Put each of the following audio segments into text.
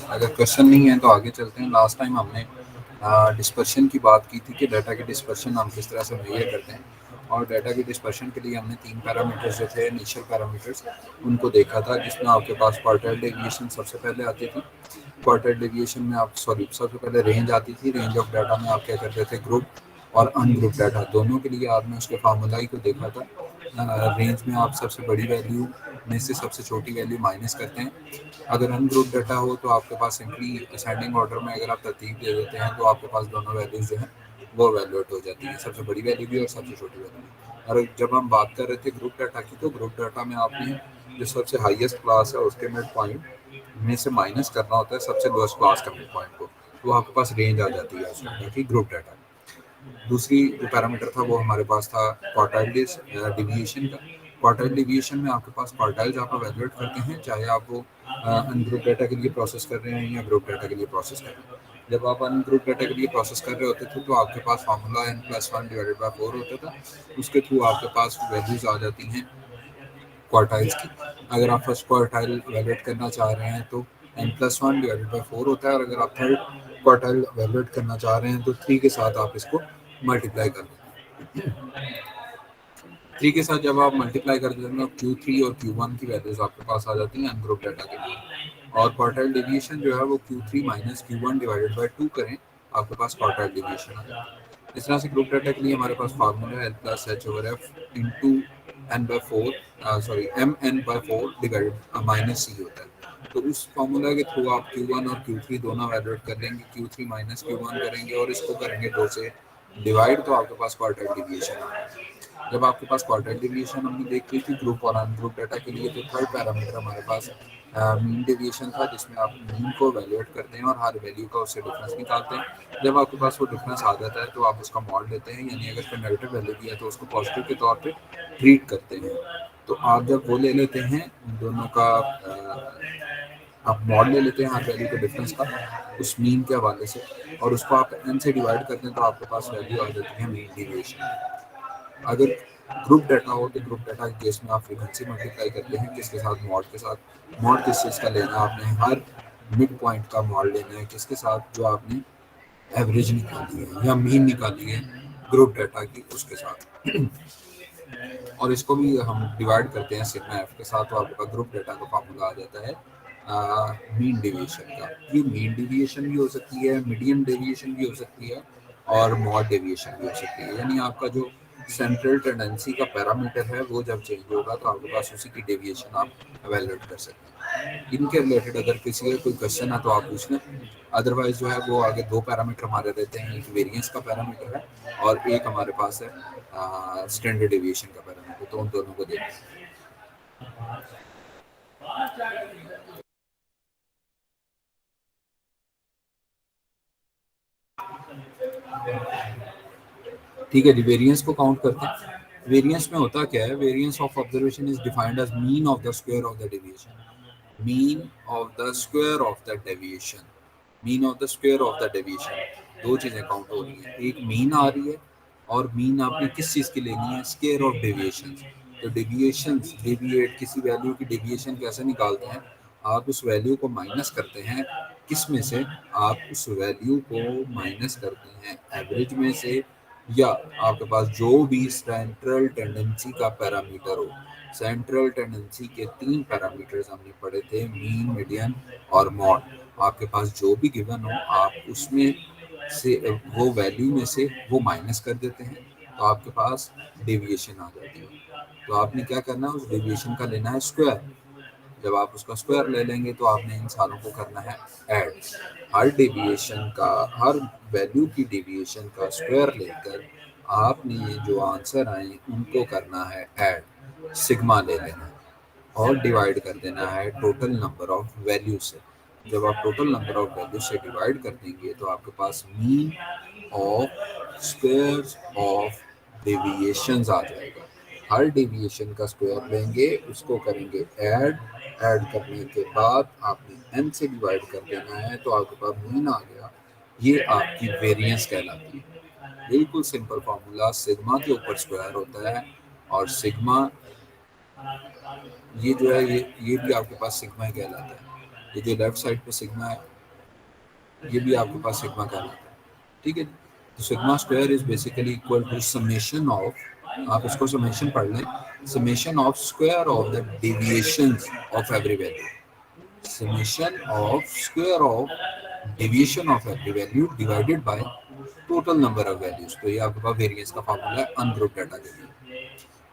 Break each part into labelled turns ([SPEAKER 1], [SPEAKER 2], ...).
[SPEAKER 1] अगर क्वेश्चन नहीं है तो आगे चलते हैं। लास्ट टाइम हमने डिस्पर्शन की बात की थी कि डाटा की डिस्पर्शन हम किस तरह से मेजर करते हैं, और डाटा की डिस्पर्शन के लिए हमने 3 पैरामीटर्स जो थे इनिशियल पैरामीटर्स उनको देखा था, जिसमें आपके पास क्वार्टाइल डेविएशन सबसे पहले आती थी। क्वार्टाइल डेविएशन में आप सबसे पहले रेंज आती थी। रेंज ऑफ डाटा में आप क्या करते थे, ग्रुप और अनग्रुप डाटा दोनों के लिए आपने उसके फार्मूला ही को देखा था। रेंज में आप सबसे बड़ी वैल्यू में से सबसे छोटी वैल्यू माइनस करते हैं। अगर अनग्रुप डाटा हो तो आपके पास सिंपली असेंडिंग ऑर्डर में अगर आप तरतीब दे देते हैं तो आपके पास दोनों वैल्यूज जो है वो वैल्यूएट हो जाती है, सबसे बड़ी वैल्यू भी और सबसे छोटी वैल्यू भी। और जब हम बात कर रहे थे ग्रुप डाटा की, तो ग्रुप डाटा में आपने जो सबसे हाईएस्ट क्लास है उसके मिड पॉइंट में से माइनस करना होता है सबसे लोएस्ट क्लास का मिड पॉइंट को, तो आपके पास रेंज आ जाती है उस डाटा की, ग्रुप डाटा। दूसरी जो पैरामीटर था वो हमारे पास था क्वार्टाइल डिवीएशन का। क्वार्टाइल डिवीएशन में आपके पास क्वार्टाइल्स आप एवेलुएट करते हैं, चाहे आप वो अनग्रुप डाटा के लिए प्रोसेस कर रहे हैं या ग्रुप डाटा के लिए प्रोसेस कर रहे हैं। जब आप अनग्रुप डाटा के लिए प्रोसेस कर रहे होते थे तो आपके पास फार्मूला n+1 डिवाइडेड बाय 4 होता था, उसके थ्रू आपके पास वैल्यूज आ जाती हैं क्वार्टाइल्स की। अगर आप फर्स्ट क्वार्टाइल एवेलुएट करना चाह रहे हैं तो n+1 डिवाइडेड बाय 4 होता है, और अगर आप थर्ड क्वार्टाइल एवेलुएट करना चाह रहे हैं तो 3 के साथ आप इसको मल्टीप्लाई कर देते हैं। 3 के साथ जब आप मल्टीप्लाई कर देते हैं Q3 और Q1 की वैल्यूज आपके पास आ जाती हैं अनग्रुप डाटा के लिए। और क्वार्टाइल डेविएशन जो है वो Q3 minus Q1 divided by 2 करें, आपके पास क्वार्टाइल डेविएशन आ जाता है। इस तरह से ग्रुप डाटा के लिए हमारे पास फार्मूला है L+H/F into mn/4 divided minus सी होता है। तो उस फार्मूला के थ्रू आप Q1 और Q3 दोनों वैल्यूएट कर लेंगे, Q3 माइनस Q1 करेंगे और इसको करेंगे 2 से डिवाइड, तो आपके पास क्वार्टाइल डेविएशन आ जाएगा। जब आपके पास क्वार्टाइल डेविएशन हमने देख ली थी ग्रुप और अनग्रुप डाटा के लिए, तो थर्ड पैरामीटर हमारे पास मीन डेविएशन था, जिसमें आप मीन को वैल्यूएट करते हैं और हर वैल्यू का उससे डिफरेंस निकालते हैं। जब आपके पास वो डिफरेंस आ जाता है तो आप उसका मॉड लेते हैं, यानी अगर कोई नेगेटिव वैल्यू भी है तो उसको पॉजिटिव के तौर पे ट्रीट करते हैं। तो आप जब वो ले लेते हैं उन दोनों का आप मॉड ले लेते हैं हर वैल्यू के डिफरेंस का उस मीन के हवाले से, और उसको आप n से डिवाइड करते हैं तो आपके पास वैल्यू आ जाती है मीन डेविएशन। अगर ग्रुप डाटा हो तो ग्रुप डाटा के केस में आप फ्रीक्वेंसी मल्टीप्लाई करते हैं, किसके साथ, मॉड के साथ। मॉड किस चीज़ का लेना है आपने, हर मिड पॉइंट का मॉड लेना है, किसके साथ, जो आपने एवरेज निकाली है या मीन निकाली है ग्रुप डाटा की उसके साथ। और इसको भी हम डिवाइड करते हैं सिग्मा एफ के साथ, तो आपका ग्रुप डाटा का फार्मूला आ जाता है मीन डेविएशन का। ये मीन डेविएशन भी हो सकती है, मीडियन डेविएशन भी हो सकती है, और मॉड डेविएशन भी हो सकती है। यानी आपका जो सेंट्रल टेंडेंसी का पैरामीटर है वो जब चेंज होगा तो आपके पास उसी की डेविएशन आप एवेलुएट कर सकते हैं। इनके रिलेटेड अगर किसी का कोई क्वेश्चन है तो आप पूछ लें, अदरवाइज जो है वो आगे 2 पैरामीटर हमारे रहते हैं, एक वेरिएंस का पैरामीटर है और एक हमारे पास है स्टैंडर्ड डेविएशन का पैरामीटर, तो उन दोनों को देखते हैं। ठीक है जी, वेरिएंस को काउंट करते हैं। वेरिएंस में होता क्या है, variance of observation is defined as mean of the square of the deviation. Mean of the square of the deviation, mean of the square of the deviation, दो चीजें काउंट हो रही हैं, एक मीन आ रही है और मीन आपने किस चीज की लेनी है, स्क्वायर ऑफ डेविएशन। तो डेविएशन, डेविएट किसी वैल्यू की डेविएशन कैसे निकालते हैं, आप उस वैल्यू को माइनस करते हैं, किस में से, आप उस वैल्यू को माइनस करते हैं एवरेज में से, या आपके पास जो भी सेंट्रल टेंडेंसी का पैरामीटर हो। सेंट्रल टेंडेंसी के 3 पैरामीटर्स हमने पढ़े थे, मीन, मीडियन और मॉड। आपके पास जो भी गिवन हो आप उसमें से वो वैल्यू में से वो माइनस कर देते हैं, तो आपके पास डेविएशन आ जाती है। तो आपने क्या करना है, उस डेविएशन का लेना है स्क्वायर। जब आप उसका स्क्वायर ले लेंगे तो आपने इन सारों को करना है ऐड। हर डेविएशन का, हर वैल्यू की डेविएशन का स्क्वायर लेकर आपने ये जो आंसर आए उनको करना है ऐड, सिग्मा ले लेना है और डिवाइड कर देना है टोटल नंबर ऑफ वैल्यू से। जब आप टोटल नंबर ऑफ वैल्यू से डिवाइड कर देंगे तो आपके पास mean of squares of deviations आ जाएगा। हर डेविएशन का स्क्वायर लेंगे, उसको करेंगे ऐड, ऐड करने के बाद आपने n से डिवाइड कर देना है, तो आपके पास मीन आ गया। ये आपकी वेरिएंस कहलाती है। बिल्कुल सिंपल फार्मूला, सिग्मा के ऊपर स्क्वायर होता है और सिग्मा ये जो है ये भी आपके पास सिग्मा ही कहलाता है। ये जो लेफ्ट साइड पे सिग्मा है ये भी आपके पास सिग्मा कहलाता है, ठीक है। तो sigma square is basically equal to summation of, आप इसको समेशन पढ़ लें, summation of square of the deviations of every value, summation of square of deviation of every value divided by total number of values। तो ये आपके पास variance का formula है ungroup data के लिए।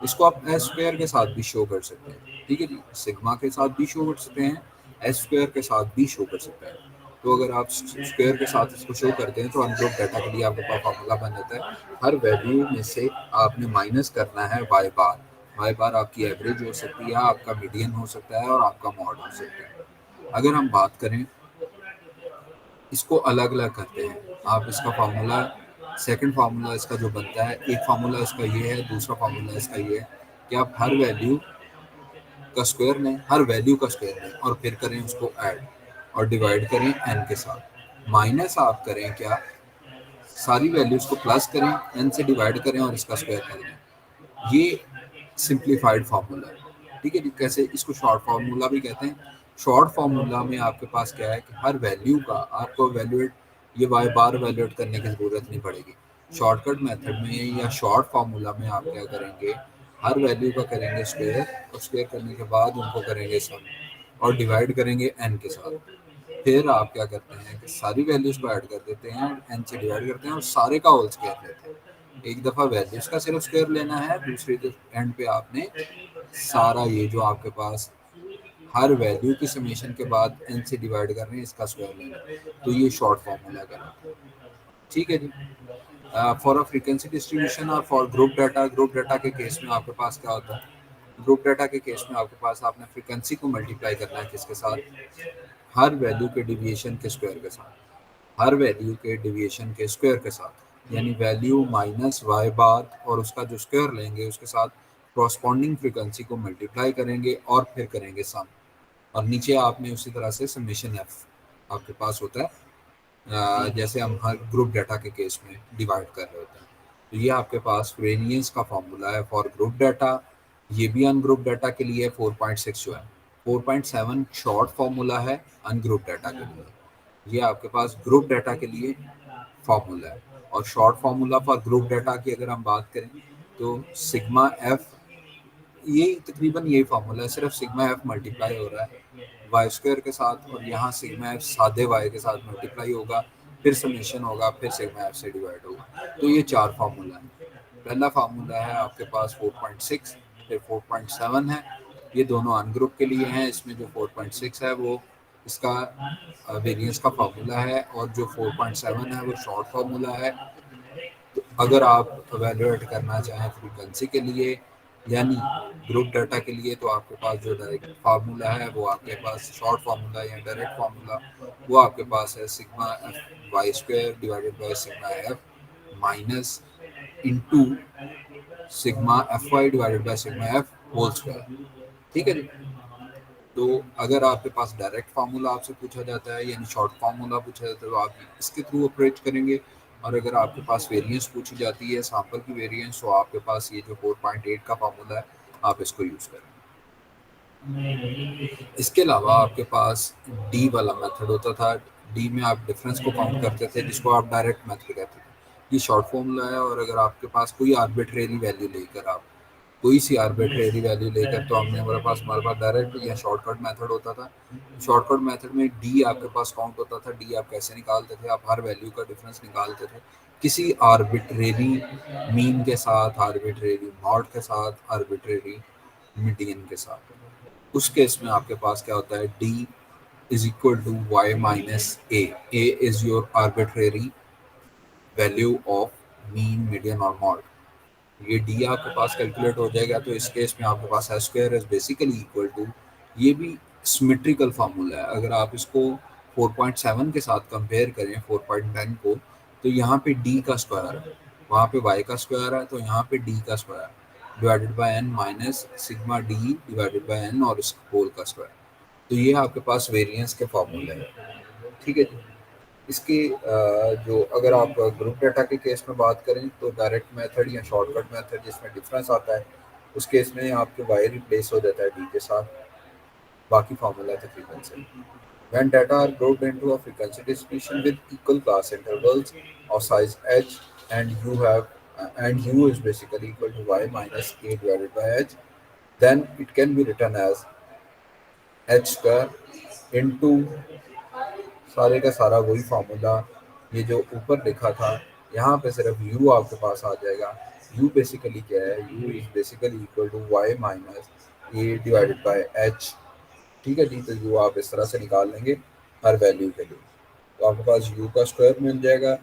[SPEAKER 1] इसको आप एस स्क्वायर के साथ भी शो कर सकते हैं, ठीक है जी, सिग्मा के साथ भी शो कर सकते हैं, एस स्क्वायर के साथ भी शो कर सकते हैं। तो अगर आप स्क्वायर के साथ इसको शो करते हैं तो अनग्रुप डाटा के लिए आपके पास फार्मूला बन जाता है, हर वैल्यू में से आपने माइनस करना है वाई बार। वाई बार आपकी एवरेज हो सकती है, आपका मीडियन हो सकता है और आपका मॉड हो सकता है। अगर हम बात करें इसको अलग अलग करते हैं, आप इसका फार्मूला, सेकंड फार्मूला इसका जो बनता है, एक फार्मूला इसका ये है, दूसरा फार्मूला इसका ये है कि आप हर वैल्यू का स्क्वायर लें, हर वैल्यू का स्क्वायर लें और फिर करें उसको ऐड और डिवाइड करें एन के साथ। माइनस आप करें क्या, सारी वैल्यूज को प्लस करें, एन से डिवाइड करें और इसका स्क्वायर कर दें। ये सिंप्लीफाइड फार्मूला है, ठीक है जी। कैसे, इसको शॉर्ट फार्मूला भी कहते हैं। शॉर्ट फार्मूला में आपके पास क्या है कि हर वैल्यू का आपको वैल्यूएट, ये वाई बार वैल्यूएट करने की जरूरत नहीं पड़ेगी। शॉर्टकट मेथड में या शॉर्ट फार्मूला में आप क्या करेंगे, हर वैल्यू का करेंगे स्क्वायर और स्क्वायर करने के बाद उनको करेंगे सम और डिवाइड करेंगे एन के साथ। फिर आप क्या करते हैं कि सारी वैल्यूज को ऐड कर देते हैं, एन से डिवाइड करते हैं और सारे का होल स्क्वायर लेते हैं। एक दफा वैल्यूज का सिर्फ स्क्वायर लेना है, दूसरी एंड पे आपने सारा ये जो आपके पास हर वैल्यू की समेशन के बाद एन से डिवाइड कर रहे हैं इसका स्क्वायर लेना है। तो ये शॉर्ट फॉर्मूला कहलाता है, ठीक है जी। फॉर अ फ्रीक्वेंसी डिस्ट्रीब्यूशन और for group data, group data के केस में आपके पास क्या होता है, ग्रुप डाटा के केस में आपके पास आपने फ्रीक्वेंसी को मल्टीप्लाई करना है किसके साथ, हर वैल्यू के डिविएशन के स्क्वायर के साथ, हर वैल्यू के डिविएशन के स्क्वायर के साथ, यानी वैल्यू माइनस वाई बार और उसका जो स्क्वायर लेंगे उसके साथ कॉरस्पॉन्डिंग फ्रीक्वेंसी को मल्टीप्लाई करेंगे और फिर करेंगे सम, और नीचे आपने उसी तरह से समेशन एफ आपके पास होता है, जैसे हम हर ग्रुप डाटा के केस में डिवाइड कर रहे होते हैं। तो ये आपके पास वेरिएंस का फॉर्मूला है फॉर ग्रुप डाटा। ये भी अनग्रुप डाटा के लिए 4.6 जो है, 4.7 शॉर्ट फॉर्मूला है अनग्रुप डाटा के लिए। ये आपके पास ग्रुप डाटा के लिए फॉर्मूला है। और short formula for group data की अगर हम बात करें तो सिग्मा एफ, ये तकरीबन यही फॉर्मूला है, सिर्फ सिग्मा एफ मल्टीप्लाई हो रहा है वाई स्क्वायर के साथ और यहाँ सिग्मा एफ सादे वाई के साथ मल्टीप्लाई होगा, फिर समेशन होगा, फिर सिग्मा एफ से डिवाइड होगा। तो ये चार फार्मूला है। पहला फार्मूला है आपके पास 4.6, फिर 4.7 है, ये दोनों अनग्रुप के लिए हैं। इसमें जो 4.6 है वो इसका वेरिएंस का फार्मूला है और जो 4.7 है वो शॉर्ट फार्मूला है। तो अगर आप एवेलुएट करना चाहें फ्रीक्वेंसी के लिए यानी ग्रुप डाटा के लिए तो आपके पास जो डायरेक्ट फार्मूला है वो आपके पास शॉर्ट फार्मूला या डायरेक्ट फार्मूला वो आपके पास है sigma f y square divided by sigma f minus into sigma f y divided by sigma f whole square, ठीक है जी। तो अगर आपके पास डायरेक्ट फार्मूला आपसे पूछा जाता है यानी शॉर्ट फार्मूला पूछा जाता है तो आप इसके थ्रू अप्रोच करेंगे, और अगर आपके पास वेरिएंस पूछी जाती है सैंपल की वेरिएंस तो आपके पास ये जो 4.8 का फार्मूला है आप इसको यूज़ करें। इसके अलावा आपके पास डी वाला मेथड होता था, डी में आप डिफरेंस को काउंट करते थे जिसको आप डायरेक्ट मेथड कहते थे। ये शॉर्ट फॉर्मूला है और अगर आपके पास कोई आर्बिट्रेरी वैल्यू लेकर आप कोई सी आर्बिट्रेरी वैल्यू लेकर तो हमने हमारे पास डायरेक्ट या शॉर्टकट मेथड होता था। शॉर्टकट मेथड में डी आपके पास काउंट होता था, डी आप कैसे निकालते थे, आप हर वैल्यू का डिफरेंस निकालते थे किसी आर्बिट्रेरी मीन के साथ, आर्बिट्रेरी मॉड के साथ, आर्बिट्रेरी मीडियन के साथ। उस केस में आपके पास क्या होता है, d is equal to y minus a is your arbitrary value of mean median और मॉड। ये डी आपके पास कैलकुलेट हो जाएगा तो इस केस में आपके पास S square is basically equal to, ये भी सिमेट्रिकल फार्मूला है। अगर आप इसको 4.7 के साथ कंपेयर करें 4.9 को तो यहाँ पे डी का स्क्वायर है, वहाँ पे वाई का स्क्वायर है, तो यहाँ पे डी का square divided by n minus sigma d divided by n और इस होल का स्क्वायर। तो ये आपके पास वेरिएंस के फार्मूले हैं, ठीक है जी। इसकी जो अगर आप ग्रुप डाटा के केस में बात करें तो डायरेक्ट मेथड या शॉर्टकट मेथड जिसमें डिफरेंस आता है, उस केस में आपके वाई रिप्लेस हो जाता है डी के साथ, बाकी फार्मूला तकरीबन से। When data are grouped into a frequency distribution with equal class intervals of size h, and u is basically equal to y minus a divided by h, then it can be written as h square into सारे का सारा वही formula, ये जो ऊपर लिखा था, यहाँ पे सिर्फ u आपके पास आ जाएगा। u बेसिकली क्या है, u is basically equal to y minus a divided by h। ठीक है जी, तो u आप इस तरह से निकाल लेंगे हर वैल्यू के लिए। तो आपके पास u का स्क्वायर मिल जाएगा,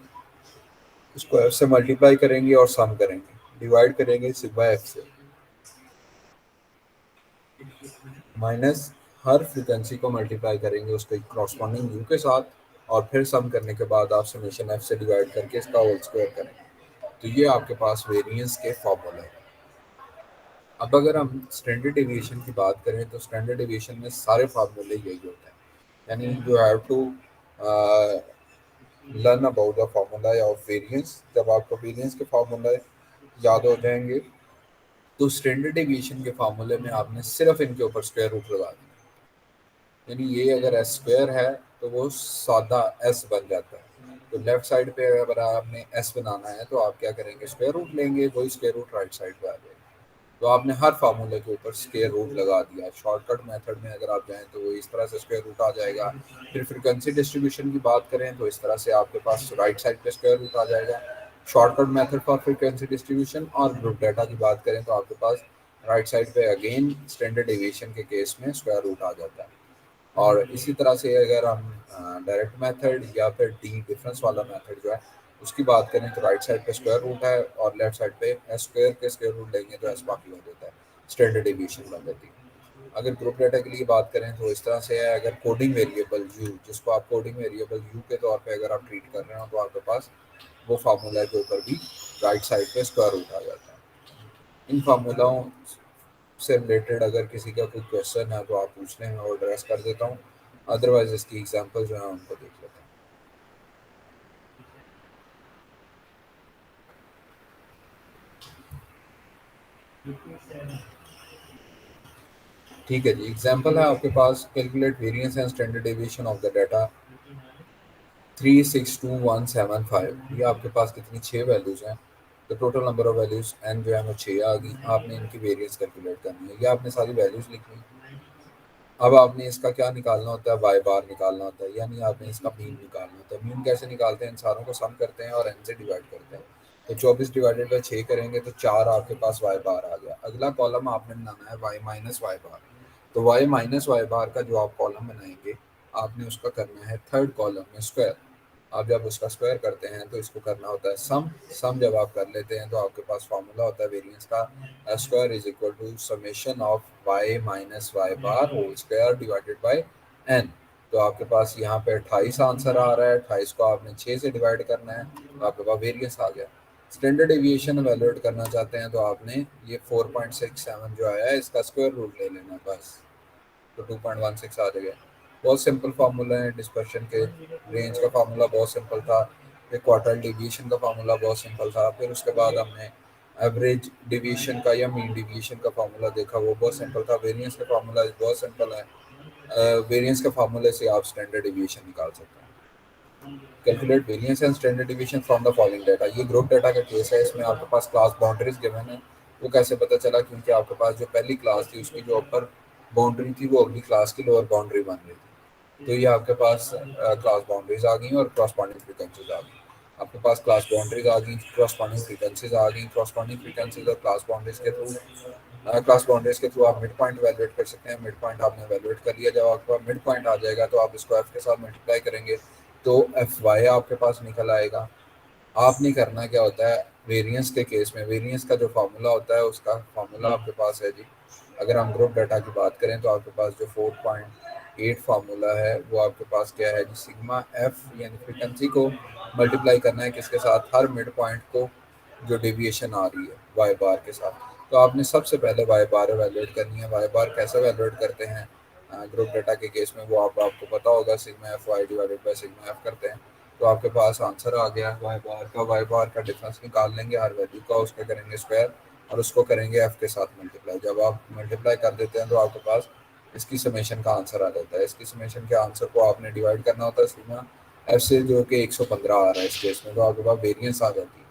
[SPEAKER 1] स्क्वायर से मल्टीप्लाई करेंगे और सम करेंगे, डिवाइड करेंगे सिग्मा एफ से, माइनस हर फ्रीक्वेंसी को मल्टीप्लाई करेंगे उसके क्रॉसपॉन्डिंग यू के साथ, और फिर सम करने के बाद आप समेशन एफ से डिवाइड करके इसका होल स्क्वायर करेंगे। तो ये आपके पास वेरिएंस के फॉर्मूले हैं। अब अगर हम स्टैंडर्ड डेविएशन की बात करें तो स्टैंडर्ड डेविएशन में सारे फार्मूले यही होते हैं, यानी you have to learn about the formula of variance. जब आपको वेरिएंस के फार्मूला याद हो जाएंगे तो स्टैंडर्ड डेविएशन के फार्मूले में आपने सिर्फ इनके ऊपर स्क्वायर रूट लगा देना, यानी ये अगर एस स्क्वायर है तो वो सादा एस बन जाता है। तो लेफ्ट साइड पे अगर आपने एस बनाना है तो आप क्या करेंगे, स्क्वायर रूट लेंगे, वही स्क्वायर रूट राइट साइड पे आ जाएगा। तो आपने हर फार्मूले के ऊपर स्क्वायर रूट लगा दिया। शॉर्टकट मेथड में अगर आप जाएं तो वो इस तरह से स्क्वायर रूट आ जाएगा। फिर फ्रीक्वेंसी डिस्ट्रीब्यूशन की बात करें तो इस तरह से आपके पास राइट साइड पे स्क्वायर रूट आ जाएगा, shortcut method for frequency distribution. और ग्रुप डाटा की बात करें तो आपके पास राइट साइड पे अगेन स्टैंडर्ड डेविएशन के केस में स्क्वायर रूट आ जाता है। और इसी तरह से अगर हम डायरेक्ट मेथड या फिर डी डिफरेंस वाला मेथड जो है उसकी बात करें तो राइट साइड पे स्क्वायर रूट है और लेफ्ट साइड पे एस स्क्वायर के स्क्वायर रूट लेंगे तो एस बाकी हो जाता है, स्टैंडर्ड डेविएशन बन जाती है। अगर ग्रुप डाटा के लिए बात करें तो इस तरह से है, अगर कोडिंग वेरिएबल यू, जिसको आप कोडिंग वेरिएबल यू के तौर पे अगर आप ट्रीट कर रहे हो तो आपके पास वो फार्मूला के ऊपर भी राइट साइड पे स्क्वायर रूट आ जाता है। इन फार्मूलाओं से रिलेटेड अगर किसी का कोई क्वेश्चन है तो आप पूछ लें, मैं वो एड्रेस कर देता हूँ, अदरवाइज इसकी एग्जांपल जो है उनको देख लेते हैं। ठीक है जी, एग्जांपल है आपके पास, calculate variance and standard deviation of the data 362175। ये आपके पास कितनी 6 वैल्यूज हैं, तो total number of values N जो है वो 6 आ गई। आपने इनकी वेरिएंस कैलकुलेट करनी है, ये आपने सारी वैल्यूज लिखनी। अब आपने इसका क्या निकालना होता है, वाई बार निकालना होता है, यानी आपने इसका मीन निकालना होता है। मीन कैसे निकालते हैं, इन सारों को सम करते हैं और एन से डिवाइड करते हैं। तो 24 डिवाइडेड बाई 6 करेंगे तो 4 आपके पास वाई बार आ गया। अगला कॉलम आपने बनाना है वाई माइनस वाई बार। तो वाई माइनस वाई बार का जो आप कॉलम बनाएंगे आपने उसका करना है थर्ड कॉलम में स्क्वायर। आप जब उसका स्क्वायर करते हैं तो इसको करना होता है सम। सम जब आप कर लेते हैं तो आपके पास फार्मूला होता है वेरिएंस का, square is equal to summation of y minus y bar whole square divided by n. तो आपके पास यहाँ पे 28 आंसर आ रहा है, 28 को आपने 6 से डिवाइड करना है तो आपके पास वेरिएंस आ गया। स्टैंडर्ड डेविएशन वैल्यूएट करना चाहते हैं तो आपने ये 4.67 जो आया है इसका स्क्वायर रूट ले लेना बस, तो 2.16 आ जाएगा। बहुत सिंपल फार्मूला है, डिस्पर्शन के रेंज का फार्मूला बहुत सिंपल था, फिर क्वार्टर डेविएशन का फार्मूला बहुत सिंपल था, फिर उसके बाद हमने एवरेज डेविएशन का या मीन डेविएशन का फार्मूला देखा, वो बहुत सिंपल था। वेरिएंस का फार्मूला बहुत सिंपल है, वेरिएंस के फार्मूले से आप स्टैंडर्ड डेविएशन निकाल सकते हैं। Calculate variance and standard deviation from the following data. ये ग्रुप डाटा का केस है, इसमें आपके पास क्लास बाउंड्रीज गिवन है। वो कैसे पता चला, क्योंकि आपके पास जो पहली क्लास थी उसकी जो अपर बाउंड्री थी वो अगली क्लास की लोअर बाउंड्री बन रही थी। तो ये आपके पास क्लास बाउंड्रीज आ गई और क्रॉसपॉन्डिंग फ्रीक्वेंसीज आ गई। आपके पास क्लास बाउंड्रीज आ गई, क्रॉसपॉन्डिंग फ्रीक्वेंसीज आ गई। क्रॉसपॉन्डिंग फ्रीक्वेंसीज और क्लास बाउंड्रीज के थ्रू आप मिड पॉइंट वैल्यूएट कर सकते हैं। मिड पॉइंट आपने वैल्यूएट कर लिया, जब आपके पास मिड पॉइंट आ जाएगा तो आप इसको एफ के साथ मल्टीप्लाई करेंगे तो एफ वाई आपके पास निकल आएगा। आपने करना क्या होता है, वेरिएंस के केस में वेरिएंस का जो फार्मूला होता है उसका फार्मूला आपके पास है जी। अगर हम ग्रुप डाटा की बात करें तो आपके पास जो 4.8 फार्मूला है वो आपके पास क्या है जी, सिग्मा एफ यानी फ्रीक्वेंसी को मल्टीप्लाई करना है किसके साथ, हर मिड पॉइंट को जो डेविएशन आ रही है वाई बार के साथ। तो आपने सबसे पहले वाई बार वैल्यूएट करनी है। वाई बार कैसे वैल्यूएट करते हैं ग्रुप डाटा के केस में, वो आपको पता होगा, sigma f y divided by sigma f करते हैं। तो आपके पास आंसर आ गया वाई बार का डिफरेंस निकाल लेंगे हर वैल्यू का, उसका करेंगे स्क्वायर और उसको करेंगे एफ के साथ मल्टीप्लाई। जब आप मल्टीप्लाई कर देते हैं तो आपके पास इसकी समेशन का आंसर आ जाता है। इसकी समेशन के आंसर को आपने डिवाइड करना होता है सिग्मा एफ से, जो कि 115 आ रहा है इस केस में, तो आपके पास वेरिएंस आ जाती है।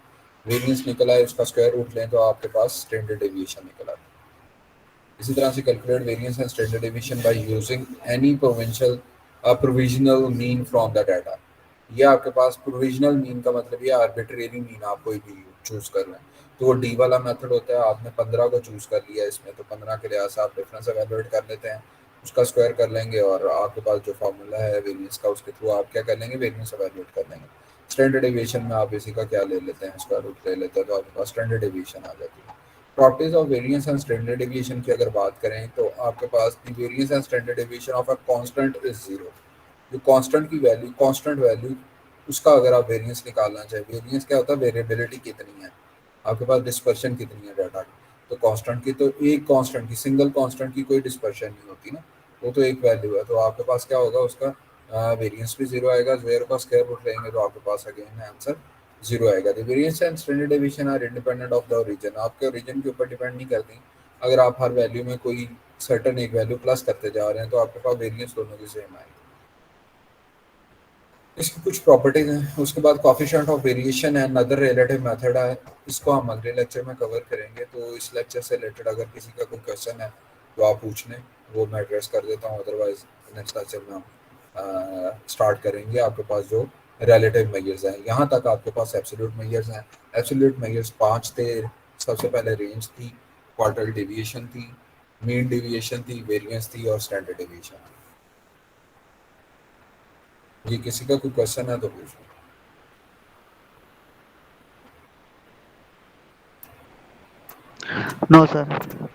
[SPEAKER 1] वेरिएंस निकला है, उसका स्क्वायर रूट लें तो आपके पास स्टैंडर्ड डेविएशन निकला है। इसी तरह से calculate variance and standard deviation by using any provisional mean from the data. ये आपके पास प्रोविजनल मीन का मतलब ये आर्बिट्रेरी मीन आप कोई भी चूज कर रहे हैं, तो वो डी वाला मेथड होता है। आपने 15 को चूज कर लिया इसमें, तो 15 के लिहाज से आप डिफरेंस एवेलुएट कर लेते हैं, उसका स्क्वायर कर लेंगे और आपके पास जो फॉर्मूला है वेरिएंस का उसके थ्रू आप क्या कर लेंगे, वेरिएंस एवेलुएट कर लेंगे। स्टैंडर्ड डेविएशन में आप इसी का क्या ले लेते हैं, उसका रूट ले लेते हैं, तो आपके पास स्टैंडर्ड डेविएशन आ जाती है। Properties of variance and standard deviation की अगर बात करें तो आपके पास the variance and standard deviation of a constant is zero. जो कांस्टेंट की वैल्यू, कांस्टेंट वैल्यू, उसका अगर आप वेरिएंस निकालना चाहें, वेरिएंस क्या होता है, वेरिएबिलिटी कितनी है आपके पास, डिस्पर्शन कितनी है डाटा की। तो कांस्टेंट की, तो एक कांस्टेंट की, सिंगल कांस्टेंट की कोई डिस्पर्शन नहीं होती ना, वो तो एक वैल्यू है। तो आपके पास क्या होगा, उसका वेरिएंस भी जीरो आएगा। जीरो का स्क्वायर रूट लेंगे तो आपके पास अगेन आंसर जीरो आएगा। The variance and standard deviation are independent of the origin. आपके ओरिजिन के ऊपर डिपेंड नहीं करती। अगर आप हर वैल्यू में कोई सर्टन एक वैल्यू प्लस करते जा रहे हैं तो आपके पास वेरिएंस दोनों की सेम आएगी। इसकी कुछ प्रॉपर्टीज हैं। उसके बाद coefficient of variation and other relative method है, इसको हम अगले लेक्चर में कवर करेंगे। तो इस लेक्चर से रिलेटेड अगर किसी का कोई क्वेश्चन है तो आप पूछ लें, वो मैं एड्रेस कर देता हूँ। अदरवाइज नेक्स्ट लेक्चर में हम स्टार्ट करेंगे। आपके पास जो रिलेटिव मेजर्स हैं, यहाँ तक आपके पास एब्सोल्यूट मेजर्स हैं। एब्सोल्यूट मेजर्स 5 थे। सबसे पहले रेंज थी, क्वार्टर डेविएशन थी, मीन डेविएशन थी, वेरिएंस थी और स्टैंडर्ड डेविएशन थी। ये किसी का कोई क्वेश्चन है तो पूछो।
[SPEAKER 2] No sir.